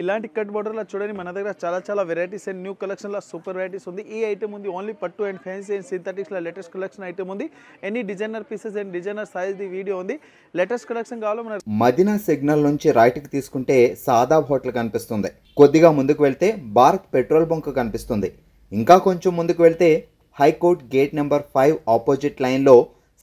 ఇలాంటి కట్ బోర్డర్లో చూడండి మన దగ్గర చాలా వెరైటీస్ అండ్ న్యూ కలెక్షన్లో సూపర్ వెరైటీస్ ఉంది. ఈ ఐటమ్ ఉంది ఓన్లీ పట్టు అండ్ ఫ్యాన్సీ అండ్ సింథటిక్స్లో లేటెస్ట్ కలెక్షన్ ఐటమ్ ఉంది. Any designer pieces and designer size ది వీడియో ఉంది. లేటెస్ట్ కలెక్షన్ కావాలో మన మదీనా సిగ్నల్ నుంచి రైట్కి తీసుకుంటే సాదాబ్ హోటల్ కనిపిస్తుంది. కొద్దిగా ముందుకు వెళ్తే భారత్ పెట్రోల్ బంక్ కనిపిస్తుంది. ఇంకా కొంచెం ముందుకు వెళ్తే హైకోర్ట్ గేట్ నెంబర్ 5 ఆపోజిట్ లైన్లో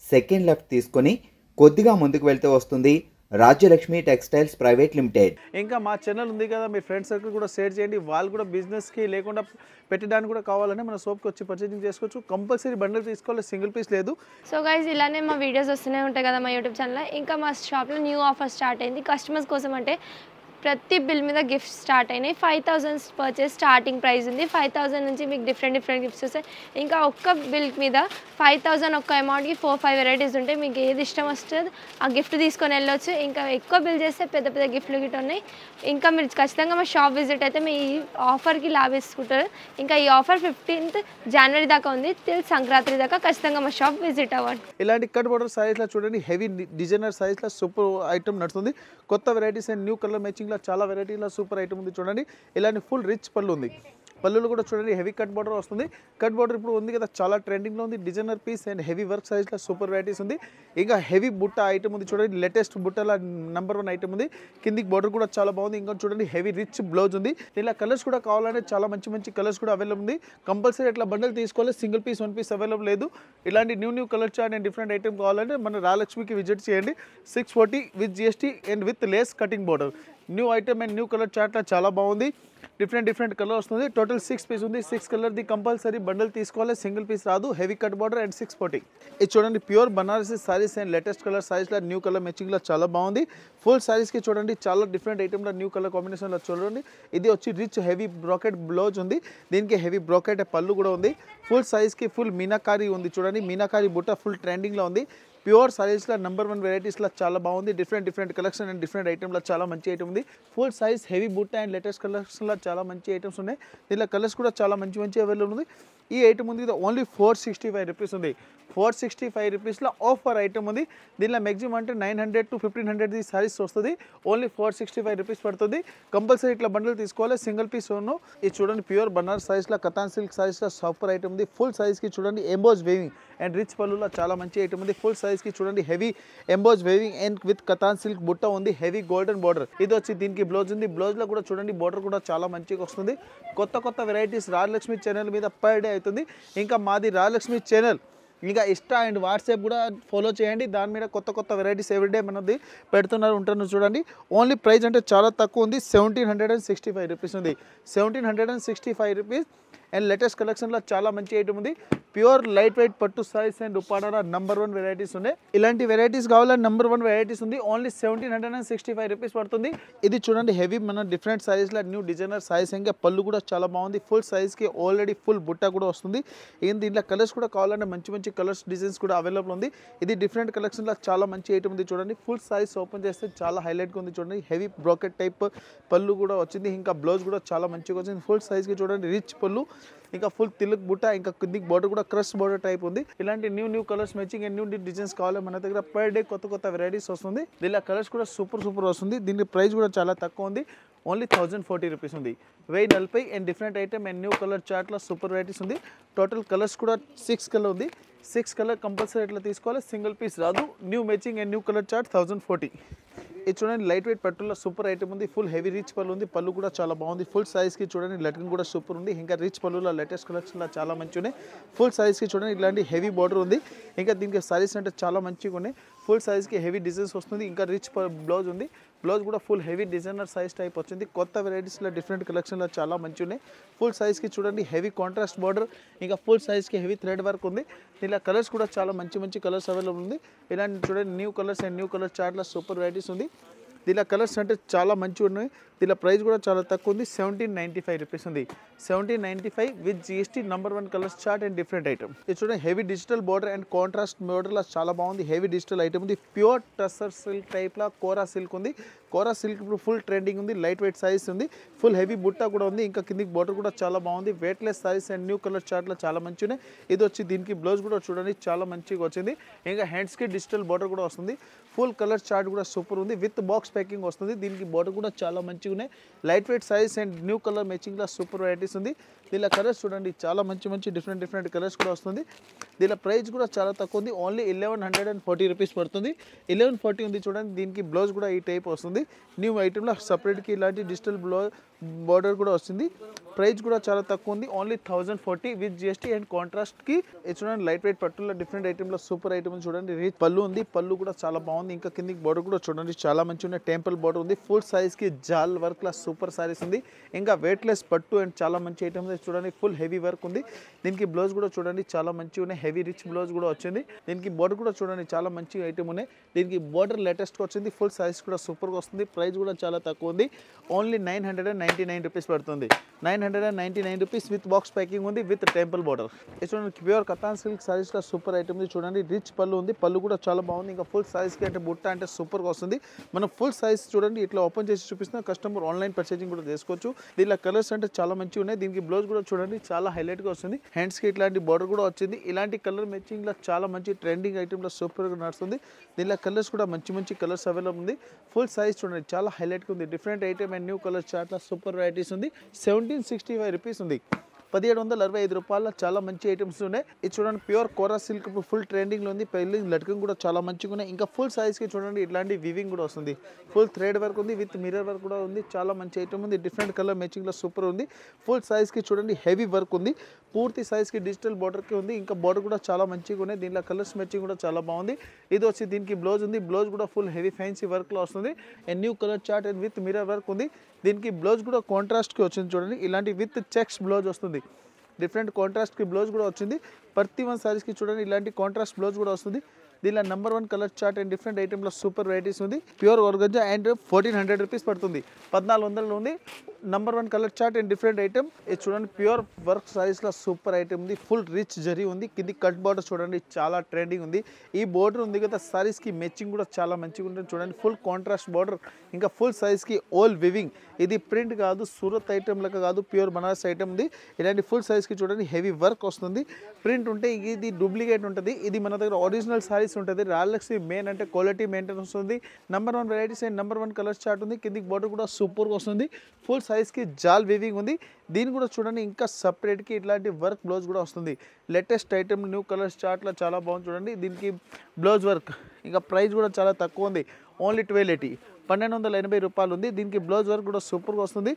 సెకండ్ లెఫ్ట్ తీసుకొని కొద్దిగా ముందుకు వెళ్తే వస్తుంది రాజ్యలక్ష్మి టెక్స్టైల్స్ ప్రైవేట్ లిమిటెడ్. ఇంకా మా ఛానల్ ఉంది కదా, మీ ఫ్రెండ్స్ సర్కిల్ కూడా షేర్ చేయండి. వాళ్ళు కూడా బిజినెస్కి లేకుండా పెట్టడానికి కూడా కావాలంటే మన షాప్కి వచ్చి పర్చేసింగ్ చేసుకోవచ్చు. కంపల్సరీ బండిల్ తీసుకోవాలి, సింగిల్ పీస్ లేదు. సో గైస్ ఇలానే మా వీడియోస్ వస్తూనే ఉంటాయి కదా మా యూట్యూబ్ ఛానల్లో. ఇంకా మా షాప్లో న్యూ ఆఫర్ స్టార్ట్ అయింది కస్టమర్స్ కోసం. అంటే ప్రతి బిల్ మీద గిఫ్ట్స్ స్టార్ట్ అయినాయి. 5000 పర్చేస్ స్టార్టింగ్ ప్రైస్ ఉంది. 5000 నుంచి మీకు డిఫరెంట్ గిఫ్ట్స్ వస్తాయి. ఇంకా ఒక్క బిల్ మీద 5000 ఒక్క అమౌంట్కి 4-5 వెరైటీస్ ఉంటాయి. మీకు ఏది ఇష్టం వస్తుంది ఆ గిఫ్ట్ తీసుకొని వెళ్ళొచ్చు. ఇంకా ఎక్కువ బిల్ చేస్తే పెద్ద గిఫ్ట్లు గిట్ ఉన్నాయి. ఇంకా మీరు ఖచ్చితంగా మా షాప్ విజిట్ అయితే మీ ఈ ఆఫర్కి లాభేసుకుంటారు. ఇంకా ఈ ఆఫర్ 15th జనవరి దాకా ఉంది. టిల్ సంక్రాంతి దాకా ఖచ్చితంగా మా షాప్ విజిట్ అవ్వండి. ఇలాంటి కట్ బోర్డర్ సైజ్లో చూడండి హెవీ డిజైనర్ సైజ్లో సూపర్ ఐటమ్ నడుస్తుంది. కొత్త వెరైటీస్ అండ్ న్యూ కలర్ మ్యాచింగ్లో చాలా వెరైటీలో సూపర్ ఐటమ్ ఉంది చూడండి. ఇలాంటి ఫుల్ రిచ్ పళ్ళు ఉంది. పళ్ళులు కూడా చూడండి హెవీ కట్ బోర్డర్ వస్తుంది. కట్ బోర్డర్ ఇప్పుడు ఉంది కదా, చాలా ట్రెండింగ్లో ఉంది. Designer piece and heavy work సైజ్లో సూపర్ వెరైటీస్ ఉంది. ఇంకా హెవీ బుట్ట ఐటమ్ ఉంది చూడండి. లేటెస్ట్ బుట్టల నెంబర్ 1 ఐటమ్ ఉంది. కిందికి బోర్డర్ కూడా చాలా బాగుంది. ఇంకా చూడండి హెవీ రిచ్ బ్లౌజ్ ఉంది. ఇలా కలర్స్ కూడా కావాలంటే చాలా మంచి కలర్స్ కూడా అవైలబుల్ ఉంది. కంపల్సరీ ఇట్లా బండల్ తీసుకోవాలి. సింగిల్ పీస్ 1 పీస్ అవైలబుల్ లేదు. ఇలాంటి new colour chart and different item కావాలంటే మన రాలక్ష్మికి విజిట్ చేయండి. 640 with GST and with lace cutting border. New item and new colour చార్ట్లో చాలా బాగుంది. డిఫరెంట్ కలర్ వస్తుంది. టోటల్ 6 పీస్ ఉంది. 6 కలర్ది కంపల్సరీ బండల్ తీసుకోవాలి, సింగిల్ పీస్ రాదు. Heavy cut border and 640. ఇది చూడండి pure Banarasi sarees and latest colour సైజ్లో న్యూ కలర్ మ్యాచింగ్లో చాలా బాగుంది. ఫుల్ సారీస్కి చూడండి చాలా డిఫరెంట్ ఐటమ్లో న్యూ కలర్ కాంబినేషన్లో చూడండి. ఇది వచ్చి రిచ్ హెవీ బ్రాకెట్ బ్లౌజ్ ఉంది. దీనికి హెవీ బ్రాకెట్ పళ్ళు కూడా ఉంది. ఫుల్ సైజ్కి ఫుల్ మీనాకారి ఉంది చూడండి. మీనాకారి బుట్ట ఫుల్ ట్రెండింగ్లో ఉంది. ప్యూర్ సారీస్లో నెంబర్ 1 వెరైటీస్లో చాలా బాగుంది. డిఫరెంట్ కలెక్షన్ అండ్ డిఫరెంట్ ఐటమ్లో చాలా మంచి ఐటమ్ ఉంది. ఫుల్ సైజ్ హెవీ బుట్ట అండ్ లేటెస్ట్ కలెక్షన్లో చాలా మంచి ఐటమ్స్ ఉన్నాయి. దీనిలో కలర్స్ కూడా చాలా మంచి అవైలబుల్ ఉంది. ఈ ఐటమ్ ఉంది ఓన్లీ 465 రూపీస్ ఉంది. 465 రూపీస్లో ఆఫర్ ఐటమ్ ఉంది. దీనిలో మ్యాక్సిమం అంటే 900 to 1500 సారీస్ వస్తుంది. ఓన్లీ 465 రూపీస్ పడుతుంది. కంపల్సరీ ఇట్లా బండిల్ తీసుకోవాలి, సింగిల్ పీస్ ఉన్ను. ఇది చూడండి ప్యూర్ బనారస్ సైజ్లో కతాన్ సిల్క్ సైజ్లో సూపర్ ఐటమ్ ఉంది. ఫుల్ సైజ్కి చూడండి ఎంబోజ్ వేవింగ్ అండ్ రిచ్ పళ్ళులో చాలా మంచి ఐటమ్ ఉంది. ఫుల్ సైజ్కి చూడండి heavy emboss weaving and with katan silk బుట్ట ఉంది. Heavy golden border. ఇది వచ్చి దీనికి బ్లౌజ్ ఉంది. బ్లౌజ్లో కూడా చూడండి బార్డర్ కూడా చాలా మంచిగా వస్తుంది. కొత్త వెరైటీస్ రాజలక్ష్మి ఛానల్ మీద పర్ డే అవుతుంది. ఇంకా మాది రాజలక్ష్మి ఛానల్ ఇంకా ఇన్స్టా అండ్ వాట్సాప్ కూడా ఫాలో చేయండి. దాని మీద కొత్త వెరైటీస్ ఎవ్రీడే మనది ఉంటారు చూడండి. ఓన్లీ ప్రైస్ అంటే చాలా తక్కువ ఉంది. 1765 రూపీస్ ఉంది. 1765 రూపీస్ అండ్ లేటెస్ట్ కలెక్షన్లో చాలా మంచి ఐటమ్ ఉంది. ప్యూర్ లైట్ వెయిట్ పట్టు size and Uppada number 1 varieties ఉన్నాయి. ఇలాంటి వెరైటీస్ కావాలని నెంబర్ 1 వెరైటీస్ ఉంది. ఓన్లీ 1765 రూపీస్ పడుతుంది. ఇది చూడండి హెవీ మన డిఫరెంట్ సైజ్లో న్యూ డిజైనర్ సైజ్ ఇంకా పళ్ళు కూడా చాలా బాగుంది. ఫుల్ సైజ్కి ఆల్రెడీ ఫుల్ బుట్ట కూడా వస్తుంది. దీంట్లో కలర్స్ కూడా కావాలంటే మంచి కలర్స్ డిజైన్స్ కూడా అవైలబుల్ ఉంది. ఇది డిఫరెంట్ కలెక్షన్లో చాలా మంచి ఐటమ్ ఉంది చూడండి. ఫుల్ సైజ్ ఓపెన్ చేస్తే చాలా హైలైట్గా ఉంది చూడండి. హెవీ బ్రాకెట్ టైప్ పళ్ళు కూడా వచ్చింది. ఇంకా బ్లౌజ్ కూడా చాలా మంచిగా వచ్చింది. ఫుల్ సైజ్కి చూడండి రిచ్ పళ్ళు, ఇంకా ఫుల్ తిలక్ బుట్ట, ఇంకా కిందికి బోర్డర్ కూడా క్రష్ బోర్డర్ టైప్ ఉంది. ఇలాంటి new colours matching and new designs కావాలి మన దగ్గర పర్ డే కొత్త వెరైటీస్ వస్తుంది. దీనిలో కలర్స్ కూడా సూపర్ వస్తుంది. దీని ప్రైస్ కూడా చాలా తక్కువ ఉంది. ఓన్లీ 1040 రూపీస్ ఉంది. 1040 and different item and new colour చార్ట్లో సూపర్ వెరైటీస్ ఉంది. టోటల్ కలర్స్ కూడా 6 కలర్ ఉంది. 6 కలర్ కంపల్సరీ ఇట్లా తీసుకోవాలి, సింగిల్ పీస్ రాదు. New matching and new colour chart 1040. ఇది చూడండి లైట్ వెయిట్ పట్టులో సూపర్ ఐటమ్ ఉంది. ఫుల్ హెవీ రిచ్ పళ్ళు ఉంది. పళ్ళు కూడా చాలా బాగుంది. ఫుల్ సైజ్కి చూడండి లెటన్ కూడా సూపర్ ఉంది. ఇంకా రిచ్ పళ్ళులో లేటెస్ట్ కలెక్షన్లో చాలా మంచి ఉన్నాయి. ఫుల్ సైజ్కి చూడండి ఇలాంటి హెవీ బార్డర్ ఉంది. ఇంకా దీనికి సారీస్ అంటే చాలా మంచిగా ఉన్నాయి. ఫుల్ సైజ్కి హెవీ డిజైన్స్ వస్తుంది. ఇంకా రిచ్ బ్లౌజ్ ఉంది. బ్లౌజ్ కూడా full heavy designer size type వచ్చింది. కొత్త వెరైటీస్లో డిఫరెంట్ కలెక్షన్లో చాలా మంచి ఉన్నాయి. ఫుల్ సైజ్కి చూడండి హెవీ కాంట్రాస్ట్ బార్డర్, ఇంకా ఫుల్ సైజ్కి హెవీ థ్రెడ్ వర్క్ ఉంది. ఇలా కలర్స్ కూడా చాలా మంచి కలర్స్ అవైలబుల్ ఉంది. ఇలాంటి చూడండి new colours and new colour చార్ట్లో సూపర్ వెరైటీస్ ఉంది. దీనిలో కలర్స్ అంటే చాలా మంచిగా ఉన్నాయి. దీనిలో ప్రైస్ కూడా చాలా తక్కువ ఉంది. 1795 రూపీస్ ఉంది. 1795 with GST number 1 colours chart and different item. ఇది చూడండి heavy digital border and contrast బార్డర్లో చాలా బాగుంది. హెవీ డిజిటల్ ఐటమ్ ఉంది. ప్యూర్ టస్సర్ సిల్క్ టైప్లో కోరా సిల్క్ ఉంది. కోరా సిల్క్ ఇప్పుడు ఫుల్ ట్రెండింగ్ ఉంది, లైట్ వెయిట్ సైజ్ ఉంది, ఫుల్ హెవీ బుట్ట కూడా ఉంది, ఇంకా కిందికి బార్డర్ కూడా చాలా బాగుంది, weightless size and new colour చార్ట్లో చాలా మంచిగా ఉన్నాయి. ఇది వచ్చి దీనికి బ్లౌజ్ కూడా చూడండి చాలా మంచిగా వచ్చింది, ఇంకా హ్యాండ్స్కి డిజిటల్ బార్డర్ కూడా వస్తుంది, ఫుల్ కలర్ చార్ట్ కూడా సూపర్ ఉంది, విత్ బాక్స్ ప్యాకింగ్ వస్తుంది. దీనికి బార్డర్ కూడా చాలా మంచిగా ఉన్నాయి, light weight size and new colour మ్యాచింగ్లో సూపర్ వెరైటీస్ ఉంది. దీనిలో కలర్స్ చూడండి చాలా మంచి డిఫరెంట్ కలర్స్ కూడా వస్తుంది. దీనిలో ప్రైస్ కూడా చాలా తక్కువ ఉంది, ఓన్లీ 1140 రూపీస్ పడుతుంది. 1140 ఉంది చూడండి. దీనికి బ్లౌజ్ కూడా ఈ టైప్ వస్తుంది. న్యూ ఐటెంలో సపరేట్కి ఇలాంటి డిజిటల్ బార్డర్ కూడా వస్తుంది. ప్రైస్ కూడా చాలా తక్కువ ఉంది, ఓన్లీ 1040 విత్ జిఎస్టీ అండ్ కాంట్రాస్ట్కి. ఇది చూడండి లైట్ వెయిట్ పట్టులో డిఫరెంట్ ఐటెంలో సూపర్ ఐటమ్ చూడండి. రిచ్ పళ్ళు ఉంది, పళ్ళు కూడా చాలా బాగుంది, ఇంకా కిందికి బార్డర్ కూడా చూడండి చాలా మంచి ఉన్నాయి, టెంపుల్ బార్డర్ ఉంది, ఫుల్ సైజ్కి జాల్ వర్క్లా సూపర్ సారీస్ ఉంది, ఇంకా వెయిట్లెస్ పట్టు అండ్ చాలా మంచి ఐటమ్ చూడండి, ఫుల్ హెవీ వర్క్ ఉంది. దీనికి బ్లౌజ్ కూడా చూడండి చాలా మంచిగా ఉన్నాయి, హెవీ రిచ్ బ్లౌజ్ కూడా వచ్చింది. దీనికి బార్డర్ కూడా చూడండి చాలా మంచి ఐటమ్ ఉన్నాయి. దీనికి బార్డర్ లేటెస్ట్గా వచ్చింది, ఫుల్ సైజ్ కూడా సూపర్గా వస్తుంది. ప్రైస్ కూడా చాలా తక్కువ ఉంది, ఓన్లీ 999 రూపీస్ పడుతుంది. 999 రూపీస్ విత్ బాక్స్ ప్యాకింగ్ ఉంది, విత్ టెంపుల్ బార్డర్. చూడండి pure katan silk సారీస్లో super item ఉంది చూడండి. రిచ్ పళ్ళు ఉంది, పళ్ళు కూడా చాలా బాగుంది, ఇంకా ఫుల్ సైజ్కి అంటే బుట్ట అంటే సూపర్గా వస్తుంది. మనం ఫుల్ సైజ్ చూడండి ఇట్లా ఓపెన్ చేసి చూపిస్తున్నా, కస్టమర్ ఆన్లైన్ పర్చేసింగ్ కూడా చేసుకోవచ్చు. దీనిలో కలర్స్ అంటే చాలా మంచిగా ఉన్నాయి. దీనికి బ్లౌజ్ కూడా చూడండి చాలా హైలైట్గా వస్తుంది, హ్యాండ్స్కి ఇట్లాంటి బార్డర్ కూడా వచ్చింది. ఇలాంటి కలర్ మ్యాచింగ్లో చాలా మంచి ట్రెండింగ్ ఐటెంలో సూపర్గా నడుస్తుంది. దీనిలో కలర్స్ కూడా మంచి కలర్స్ అవైలబుల్ ఉంది. ఫుల్ సైజ్ చూడండి చాలా హైలైట్గా ఉంది, different item and new colour చార్ట్లో సూపర్ వెరైటీస్ ఉంది. 1765 రూపీస్ ఉంది, 1765 రూపాయల చాలా మంచి ఐటమ్స్ ఉన్నాయి. ఇది చూడండి ప్యూర్ కోరా సిల్క్ ఇప్పుడు ఫుల్ ట్రెండింగ్లో ఉంది. పెళ్లి లట్కం కూడా చాలా మంచిగా ఉన్నాయి, ఇంకా ఫుల్ సైజ్కి చూడండి ఇట్లాంటి వివింగ్ కూడా వస్తుంది, ఫుల్ థ్రెడ్ వర్క్ ఉంది, విత్ మిర్రర్ వర్క్ కూడా ఉంది, చాలా మంచి ఐటమ్ ఉంది. డిఫరెంట్ కలర్ మ్యాచింగ్లో సూపర్ ఉంది. ఫుల్ సైజ్కి చూడండి హెవీ వర్క్ ఉంది, పూర్తి సైజ్కి డిజిటల్ బార్డర్కి ఉంది, ఇంకా బార్డర్ కూడా చాలా మంచిగా ఉన్నాయి. దీనిలో కలర్స్ మ్యాచింగ్ కూడా చాలా బాగుంది. ఇది వచ్చి దీనికి బ్లౌజ్ ఉంది, బ్లౌజ్ కూడా ఫుల్ హెవీ ఫ్యాన్సీ వర్క్లో వస్తుంది, and new colour chart and with mirror work ఉంది. దీనికి బ్లౌజ్ కూడా కాంట్రాస్ట్కి వచ్చింది చూడండి, ఇలాంటి విత్ చెక్స్ బ్లౌజ్ వస్తుంది, డిఫరెంట్ కాంట్రాస్ట్కి బ్లౌజ్ కూడా వచ్చింది. ప్రతి వన్ సారీస్కి చూడండి ఇలాంటి కాంట్రాస్ట్ బ్లౌజ్ కూడా వస్తుంది. దీనిలో number 1 colour chart and different ఐటెంలో సూపర్ వెరైటీస్ ఉంది. ప్యూర్ ఆర్గంజా అండ్ 1400 రూపీస్ పడుతుంది, 1400 ఉంది. Number 1 colour chart and different item. ఇది చూడండి ప్యూర్ వర్క్ సారీస్లో సూపర్ ఐటమ్ ఉంది, ఫుల్ రిచ్ జరీ ఉంది, కింది కట్ బార్డర్ చూడండి చాలా ట్రెండింగ్ ఉంది. ఈ బార్డర్ ఉంది కదా సారీస్కి మ్యాచింగ్ కూడా చాలా మంచిగా ఉంటుంది చూడండి, ఫుల్ కాంట్రాస్ట్ బార్డర్, ఇంకా ఫుల్ సైజ్కి ఓల్ వివింగ్. ఇది ప్రింట్ కాదు, సూరత్ ఐటమ్ లెక్క కాదు, ప్యూర్ బనారస్ ఐటమ్ ఉంది. ఇలాంటి ఫుల్ సైజ్కి చూడండి హెవీ వర్క్ వస్తుంది. ప్రింట్ ఉంటే ఇది డూప్లికేట్ ఉంటుంది, ఇది మన దగ్గర ఒరిజినల్ సారీస్ ఉంటుంది. రాయల్ లక్ష్మి మెయిన్ అంటే క్వాలిటీ మెయింటెనెన్స్ ఉంది. Number 1 varieties and number 1 colour chart ఉంది. కిందికి బార్డర్ కూడా సూపర్గా వస్తుంది, ఫుల్ సైజ్కి జాల్ వీవింగ్ ఉంది. దీని కూడా చూడండి ఇంకా సపరేట్కి ఇట్లాంటి వర్క్ బ్లౌజ్ కూడా వస్తుంది. లేటెస్ట్ ఐటమ్ న్యూ కలర్స్ చార్ట్లో చాలా బాగుంది చూడండి. దీనికి బ్లౌజ్ వర్క్, ఇంకా ప్రైస్ కూడా చాలా తక్కువ ఉంది, ఓన్లీ 1280, 1280 రూపాయలు ఉంది. దీనికి బ్లౌజ్ వర్క్ కూడా సూపర్గా వస్తుంది.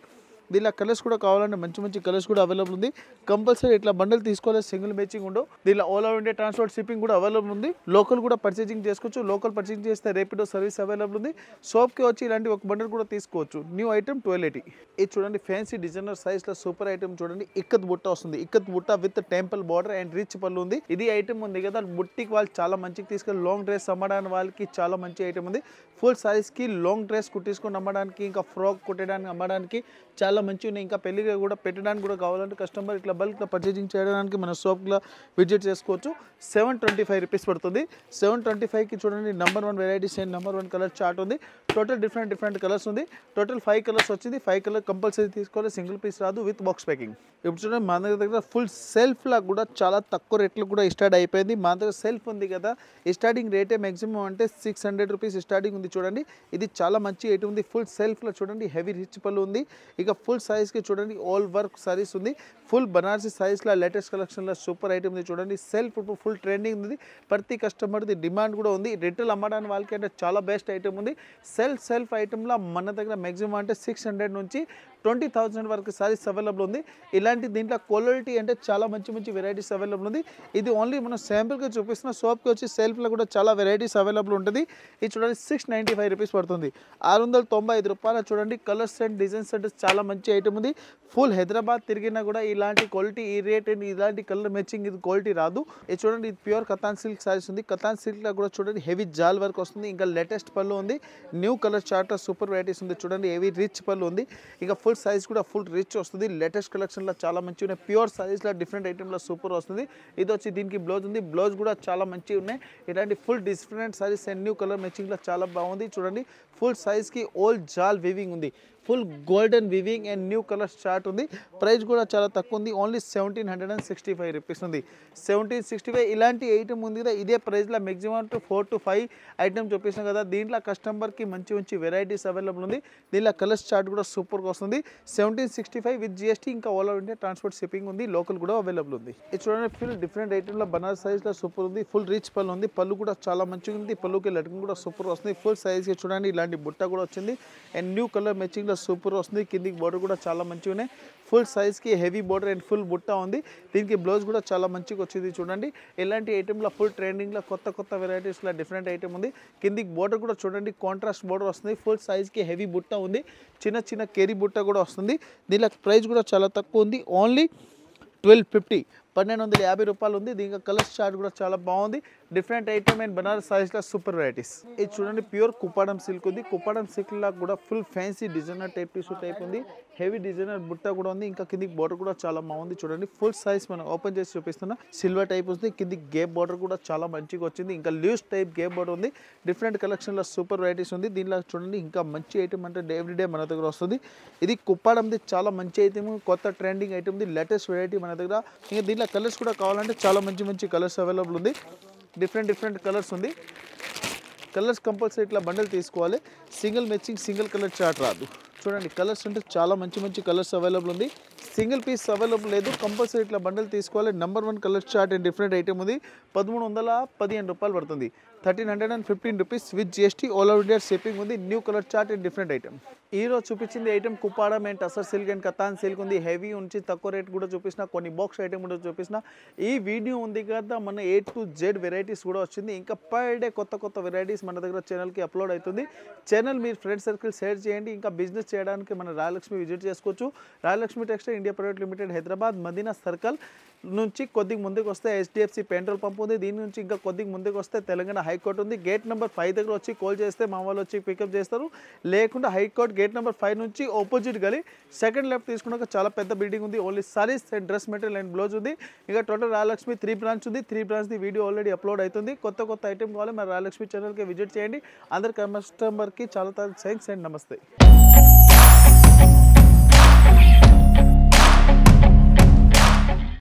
దీనిలో కలర్స్ కూడా కావాలంటే మంచి కలర్స్ కూడా అవైలబుల్ ఉంది. కంపల్సరీ ఇట్లా బండల్ తీసుకోవాలి, సింగిల్ మ్యాచింగ్ ఉండవు. దీనిలో all over India transport shipping కూడా అవైలబుల్ ఉంది. లోకల్ కూడా పర్చేసింగ్ చేసుకోవచ్చు, లోకల్ పర్చేసింగ్ చేస్తే రేపిడో సర్వీస్ అవైలబుల్ ఉంది. షాప్కి వచ్చి ఇలాంటి ఒక బండల్ కూడా తీసుకోవచ్చు. New item 1280. ఇది చూడండి ఫ్యాన్సీ డిజైనర్ సైజ్లో సూపర్ ఐటమ్ చూడండి. ఇక్కత్ బుట్ట వస్తుంది, ఇక్కత్ బుట్ట with temple border and rich పళ్ళు ఉంది. ఇది ఐటమ్ ఉంది కదా బుట్టికి వాళ్ళు చాలా మంచిగా తీసుకెళ్ళి లాంగ్ డ్రెస్ అమ్మడానికి వాళ్ళకి చాలా మంచి ఐటమ్ ఉంది. ఫుల్ సైజ్కి లాంగ్ డ్రెస్ కుట్టించుకొని అమ్మడానికి, ఇంకా ఫ్రాక్ కుట్టడానికి అమ్మడానికి చాలా మంచి ఉన్నాయి. ఇంకా పెళ్లిగా కూడా పెట్టడానికి కూడా కావాలంటే కస్టమర్ ఇట్లా బల్క్లో పర్చేసింగ్ చేయడానికి మన షాప్లో విజిట్ చేసుకోవచ్చు. 725 రూపీస్ పడుతుంది. 725కి చూడండి number 1 varieties and number 1 colour chart ఉంది. టోటల్ డిఫరెంట్ కలర్స్ ఉంది. టోటల్ 5 కలర్స్ వచ్చింది. 5 కలర్ కంపల్సరీ తీసుకోవాలి, సింగిల్ పీస్ రాదు, విత్ బాక్స్ ప్యాకింగ్. ఇప్పుడు చూడండి మన దగ్గర ఫుల్ సెల్ఫ్లా కూడా చాలా తక్కువ రేట్లు కూడా స్టార్ట్ అయిపోయింది. మన దగ్గర సెల్ఫ్ ఉంది కదా, స్టార్టింగ్ రేటే మ్యాక్సిమం అంటే 600 రూపీస్ స్టార్టింగ్ ఉంది చూడండి. ఇది చాలా మంచి ఐటమ్ ఉంది. ఫుల్ సెల్ఫ్లో చూడండి హెవీ రిచ్ పళ్ళు ఉంది. ఇక ఫుల్ సైజ్కి చూడండి ఆల్ వర్క్ సారీస్ ఉంది. ఫుల్ బనారసి సైజ్లో లేటెస్ట్ కలెక్షన్లో సూపర్ ఐటమ్ ఉంది చూడండి. సెల్ఫ్ ఇప్పుడు ఫుల్ ట్రెండింగ్ ఉంది, ప్రతి కస్టమర్ది డిమాండ్ కూడా ఉంది. రిటైల్ అమ్మడానికి వాళ్ళకి అంటే చాలా బెస్ట్ ఐటమ్ ఉంది. సెల్ఫ్ ఐటమ్లో మన దగ్గర మ్యాక్సిమం అంటే 600 నుంచి 20,000 వరకు సారీస్ అవైలబుల్ ఉంది. ఇలాంటి దీంట్లో క్వాలిటీ అంటే చాలా మంచి వెరైటీస్ అవైలబుల్ ఉంది. ఇది ఓన్లీ మనం శాంపుల్గా చూపిస్తున్న. షాప్కి వచ్చి సెల్ఫ్లో కూడా చాలా వెరైటీస్ అవైలబుల్ ఉంటుంది. ఇది చూడండి 695 రూపీస్ పడుతుంది, 695 రూపాయలు చూడండి. కలర్స్ అండ్ డిజైన్స్ అంటే చాలా మంచి ఐటమ్ ఉంది. ఫుల్ హైదరాబాద్ తిరిగినా కూడా ఇలాంటి క్వాలిటీ, ఈ రేట్ అండ్ ఇలాంటి కలర్ మ్యాచింగ్ ఇది క్వాలిటీ రాదు. ఇది చూడండి ఇది ప్యూర్ కథాన్ సిల్క్ సారీస్ ఉంది. కథాన్ సిల్క్లో కూడా చూడండి హెవీ జాల్ వర్క్ వస్తుంది. ఇంకా లేటెస్ట్ పళ్ళు ఉంది. New colour chart super varieties ఉంది చూడండి. హెవీ రిచ్ పళ్ళు ఉంది. ఇంకా ఫుల్ ఫుల్ సైజ్ కూడా ఫుల్ రిచ్ వస్తుంది. లేటెస్ట్ కలెక్షన్లో చాలా మంచిగా ఉన్నాయి. ప్యూర్ సైజ్లో డిఫరెంట్ ఐటెంలో సూపర్ వస్తుంది. ఇది వచ్చి దీనికి బ్లౌజ్ ఉంది. బ్లౌజ్ కూడా చాలా మంచిగా ఉన్నాయి. ఇలాంటి full different sarees and new colour మ్యాచింగ్లో చాలా బాగుంది. చూడండి ఫుల్ సైజ్కి ఓల్డ్ జాల్ వీవింగ్ ఉంది. Full golden weaving and new colour start ఉంది. ప్రైస్ కూడా చాలా తక్కువ ఉంది. ఓన్లీ 1765 రూపీస్ ఉంది. 1765 ఇలాంటి ఐటమ్ ఉంది కదా, ఇదే ప్రైస్లో మ్యాక్సిమం 4 to 5 ఐటమ్ చూపిస్తాం కదా. దీంట్లో కస్టమర్కి మంచి మంచి వెరైటీస్ అవైలబుల్ ఉంది. దీంట్లో కలర్ స్టార్ట్ కూడా సూపర్గా వస్తుంది. 1765 విత్ GST. ఇంకా all over India transport shipping ఉంది. లోకల్ కూడా అవైలబుల్ ఉంది. ఇది చూడండి ఫుల్ డిఫరెంట్ ఐటమ్లో బనారస్ సైజ్లో సూపర్ ఉంది. ఫుల్ రిచ్ పళ్ళు ఉంది. పళ్ళు కూడా చాలా మంచిగా ఉంది. పళ్ళుకి లట్కన్ కూడా సూపర్ వస్తుంది. ఫుల్ సైజ్కి చూడండి ఇలాంటి బుట్ట కూడా వచ్చింది. And new colour matching super వస్తుంది. కిందికి బోర్డర్ కూడా చాలా మంచిగా ఉన్నాయి. ఫుల్ సైజ్కి హెవీ బోర్డర్ అండ్ ఫుల్ బుట్ట ఉంది. దీనికి బ్లౌజ్ కూడా చాలా మంచిగా వచ్చింది. చూడండి ఇలాంటి ఐటెంలో ఫుల్ ట్రెండింగ్లో కొత్త వెరైటీస్లో డిఫరెంట్ ఐటమ్ ఉంది. కిందికి బోర్డర్ కూడా చూడండి కాంట్రాస్ట్ బోర్డర్ వస్తుంది. ఫుల్ సైజ్కి హెవీ బుట్ట ఉంది. చిన్న కేరీ బుట్ట కూడా వస్తుంది. దీని ప్రైస్ కూడా చాలా తక్కువ ఉంది. ఓన్లీ 1250 1250 రూపాయలు ఉంది. దీనికి కలర్ చార్ట్ కూడా చాలా బాగుంది. డిఫరెంట్ ఐటమ్ అండ్ బనారస్ సైజ్లో సూపర్ వెరైటీస్. ఇది చూడండి ప్యూర్ కుప్పాడం సిల్క్ ఉంది. కుప్పాడం సిల్క్లో కూడా full fancy designer type tissue type ఉంది. హెవీ డిజైనర్ బుట్ట కూడా ఉంది. ఇంకా కిందికి బోర్డర్ కూడా చాలా బాగుంది. చూడండి ఫుల్ సైజ్ మనం ఓపెన్ చేసి చూపిస్తున్నా. సిల్వర్ టైప్ ఉంది. కిందికి గేప్ బోర్డర్ కూడా చాలా మంచిగా వచ్చింది. ఇంకా లూజ్ టైప్ గేప్ బోర్డర్ ఉంది. డిఫరెంట్ కలెక్షన్లో సూపర్ వెరైటీస్ ఉంది. దీనిలో చూడండి ఇంకా మంచి ఐటమ్ అంటే ఎవ్రీడే మన దగ్గర వస్తుంది. ఇది కుప్పాడంది చాలా మంచి ఐటమ్, కొత్త ట్రెండింగ్ ఐటమ్ ఉంది. లేటెస్ట్ వెరైటీ మన దగ్గర. ఇంకా దీనిలో కలర్స్ కూడా కావాలంటే చాలా మంచి కలర్స్ అవైలబుల్ ఉంది. డిఫరెంట్ కలర్స్ ఉంది. కలర్స్ కంపల్సరీ ఇట్లా బండల్ తీసుకోవాలి. Single matching single colour chart రాదు. చూడండి కలర్స్ అంటే చాలా మంచి కలర్స్ అవైలబుల్ ఉంది. సింగిల్ పీస్ అవైలబుల్ లేదు. కంపల్సరీ ఇట్లా బండల్ తీసుకోవాలి. Number 1 colour chart and different item ఉంది. 1315 రూపాయలు పడుతుంది. 1315 rupees with GST. All over India shipping ఉంది. New colour chart and different item. ఈరోజు చూపించింది item Kuppadam and tussar silk and katan silk ఉంది. హెవీ ఉంచి తక్కువ రేట్ కూడా చూపించిన, కొన్ని బాక్స్ ఐటమ్ కూడా చూపించిన. ఈ వీడియో ఉంది కదా మన A to Z వెరైటీస్ కూడా వచ్చింది. ఇంకా పర్ డే కొత్త వెరైటీస్ మన దగ్గర ఛానల్కి అప్లోడ్ అవుతుంది. ఛానల్ మీరు ఫ్రెండ్ సర్కిల్ షేర్ చేయండి. ఇంకా బిజినెస్ చేయడానికి మన రాయలక్ష్మి విజిట్ చేసుకోవచ్చు. Rayalakshmi textile India private limited, Hyderabad Madina circle నుంచి కొద్దిగా ముందుకు వస్తే HDFC పెట్రోల్ పంప్ ఉంది. దీని నుంచి ఇంకా కొద్దిగా ముందుకు వస్తే తెలంగాణ హైకోర్టు ఉంది. గేట్ నెంబర్ 5 దగ్గర వచ్చి కాల్ చేస్తే మా వాళ్ళు వచ్చి పికప్ చేస్తారు. లేకుండా హైకోర్టు గేట్ నెంబర్ 5 నుంచి ఆపోజిట్ గలి సెకండ్ లెఫ్ట్ తీసుకున్నాక చాలా పెద్ద బిల్డింగ్ ఉంది. Only saris and dress material and blouse ఉంది. ఇక టోటల్ రాయలక్ష్మి 3 బ్రాంచ్ ఉంది. 3 బ్రాంచ్ది వీడియో ఆల్రెడీ అప్లోడ్ అవుతుంది. కొత్త ఐటమ్ కావాలి మరి రాయలక్ష్మి ఛానల్కి విజిట్ చేయండి. అందరి కస్టమర్కి చాలా థ్యాంక్స్ అండ్ నమస్తే.